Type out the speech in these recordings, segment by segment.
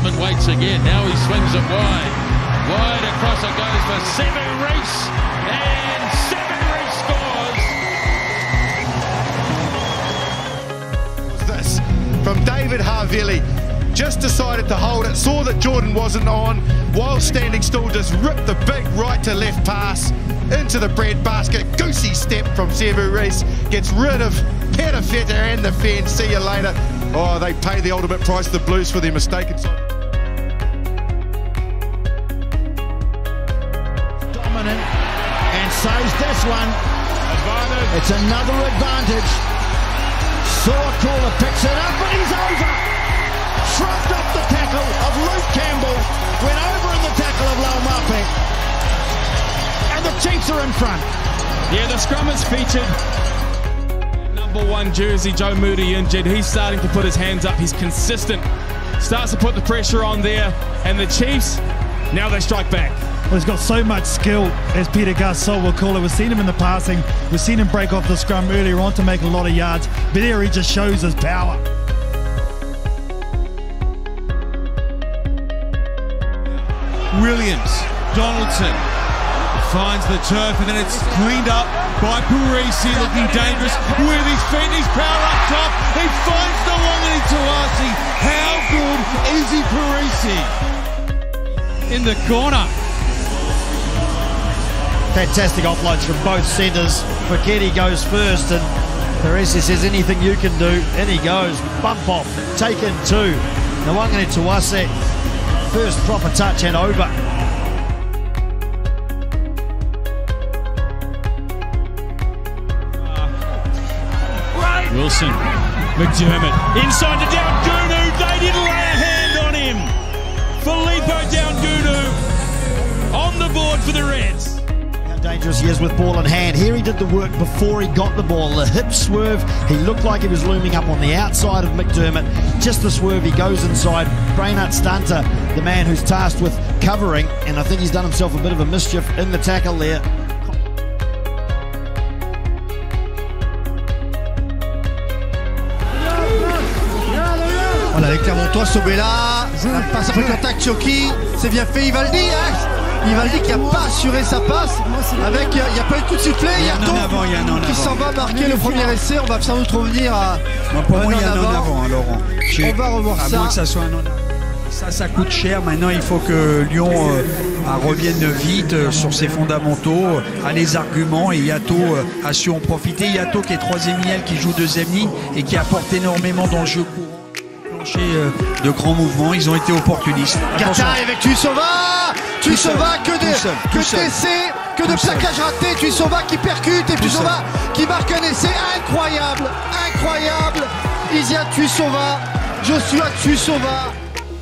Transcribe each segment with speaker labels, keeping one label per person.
Speaker 1: Solomon waits again. Now he swings it wide. Wide across it goes for Sevu Reece. And Sevu Reece scores.
Speaker 2: What's this? From David Havili. Just decided to hold it, saw that Jordan wasn't on, while standing still, just ripped the big right to left pass into the bread basket. Goosey step from Sevu Reece, gets rid of Perofeta and the fence. See you later. Oh, they pay the ultimate price, the Blues, for their mistaken.
Speaker 3: Dominant, and saves this one. Advantage. It's another advantage. Sawakula picks it up, and he's over. Shrugged off the tackle of Luke Campbell, went over in the tackle of Laumape, and the Chiefs are in front.
Speaker 4: Yeah, the scrum is featured. Number 1 jersey, Joe Moody injured. He's starting to put his hands up. He's consistent. Starts to put the pressure on there, and the Chiefs, now they strike back.
Speaker 5: Well, he's got so much skill, as Peter Garsol will call it. We've seen him in the passing. We've seen him break off the scrum earlier on to make a lot of yards. But here he just shows his power.
Speaker 6: Williams, Donaldson finds the turf, and then it's cleaned up by Parisi, looking dangerous with his feet, his power up top. He finds the Wangani Tuasi. How good is he, Parisi? In the corner.
Speaker 3: Fantastic offloads from both centres. Foketi goes first, and Parisi says anything you can do, and he goes. Bump off, taken 2. Now Wangani Tuasi, first proper touch and over.
Speaker 4: Wilson, McDermott, inside to Daungunu. They didn't lay a hand on him. Filippo Daungunu on the board for the Reds.
Speaker 3: How dangerous he is with ball in hand. Here he did the work before he got the ball. The hip swerve, he looked like he was looming up on the outside of McDermott. Just the swerve, he goes inside. Brainard Stunter, the man who's tasked with covering, and I think he's done himself a bit of a mischief in the tackle there.
Speaker 7: Voilà, les Clermontois, Sobela, passe après contact, Choki, c'est bien fait, Ivaldi, hein, Ivaldi qui n'a pas assuré sa passe, avec, il n'y a pas eu de coup de sifflet, il y a Tom qui s'en va marquer le premier essai, on va sans doute revenir à
Speaker 6: Pour moi, il y a un en avant, hein, Laurent.
Speaker 7: On va revoir ça.
Speaker 6: À moins que ça soit un en avant. Ça coûte cher. Maintenant, il faut que Lyon revienne vite sur ses fondamentaux, a les arguments, et Yato a su en profiter. Yato qui est 3e ligne, qui joue 2e ligne et qui apporte énormément dans le jeu courant. De grands mouvements, ils ont été opportunistes.
Speaker 7: Qatar avec Tuisova, que d'essais, que de plaquages ratés, Tuisova qui percute et Tuisova qui marque un essai incroyable, Isia Tuisova, Joshua Tuisova.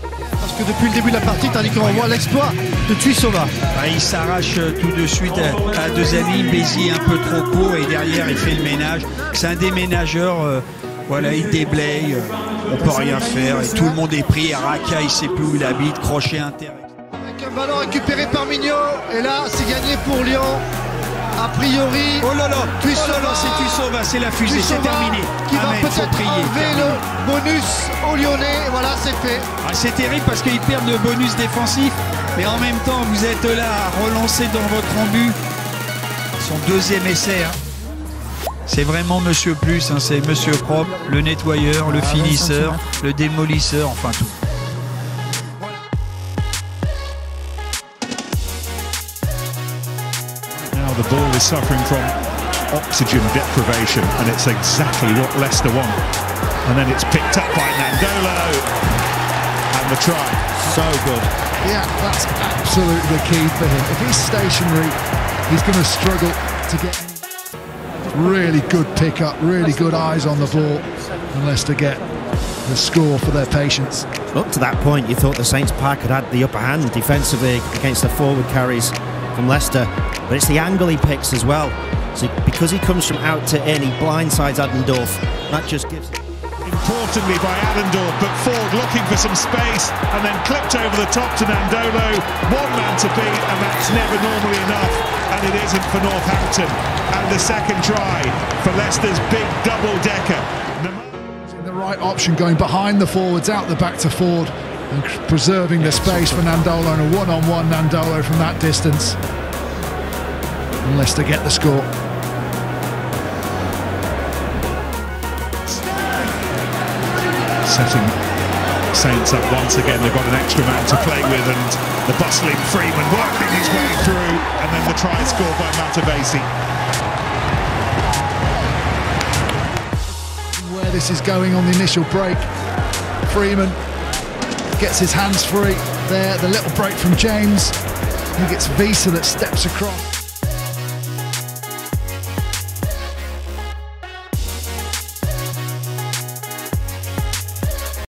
Speaker 7: Parce que depuis le début de la partie, tandis qu'on voit l'exploit de Tuisova.
Speaker 6: Il s'arrache tout de suite à 2e ligne, Béziers un peu trop court et derrière il fait le ménage. C'est un déménageur. Voilà, il déblaye, on peut rien faire, et tout le monde est pris. Raka, il sait plus où il habite, crochet inter.
Speaker 7: Avec un ballon récupéré par Mignot, et là, c'est gagné pour Lyon. A priori,
Speaker 6: oh là là, c'est Tuisova, c'est la fusée, c'est terminé.
Speaker 7: Qui va peut-être enlever le bonus aux Lyonnais, voilà, c'est fait.
Speaker 6: C'est terrible parce qu'ils perdent le bonus défensif, mais en même temps, vous êtes là à relancer dans votre embut. Son 2e essai. C'est vraiment Monsieur Plus, hein, c'est Monsieur Propre, le nettoyeur, le finisseur, le démolisseur, enfin tout.
Speaker 8: Now the ball is suffering from oxygen deprivation, and it's exactly what Leicester want. And then it's picked up by Nandolo, and the try.
Speaker 9: So good. Yeah, that's absolutely the key for him. If he's stationary, he's going to struggle to get... Really good pick-up, really good eyes on the ball, and Leicester get the score for their patience.
Speaker 10: Up to that point, you thought the Saints Park had the upper hand defensively against the forward carries from Leicester, but it's the angle he picks as well. So because he comes from out to in, he blindsides Adendorf. That just gives it.
Speaker 8: Importantly by Adendorf, but Ford looking for some space and then clipped over the top to Nandolo. One man to beat, and that's never normally enough, and it isn't for Northampton. And the second try for Leicester's big double-decker.
Speaker 9: The right option, going behind the forwards, out the back to Ford, and preserving the space for Nandolo, and a one-on-one Nandolo from that distance. And Leicester get the score.
Speaker 8: Setting Saints up once again. They've got an extra man to play with, and the bustling Freeman working his way through, and then the try scored by Matavesi.
Speaker 9: Where this is going on the initial break, Freeman gets his hands free there, the little break from James. He gets Visa that steps across.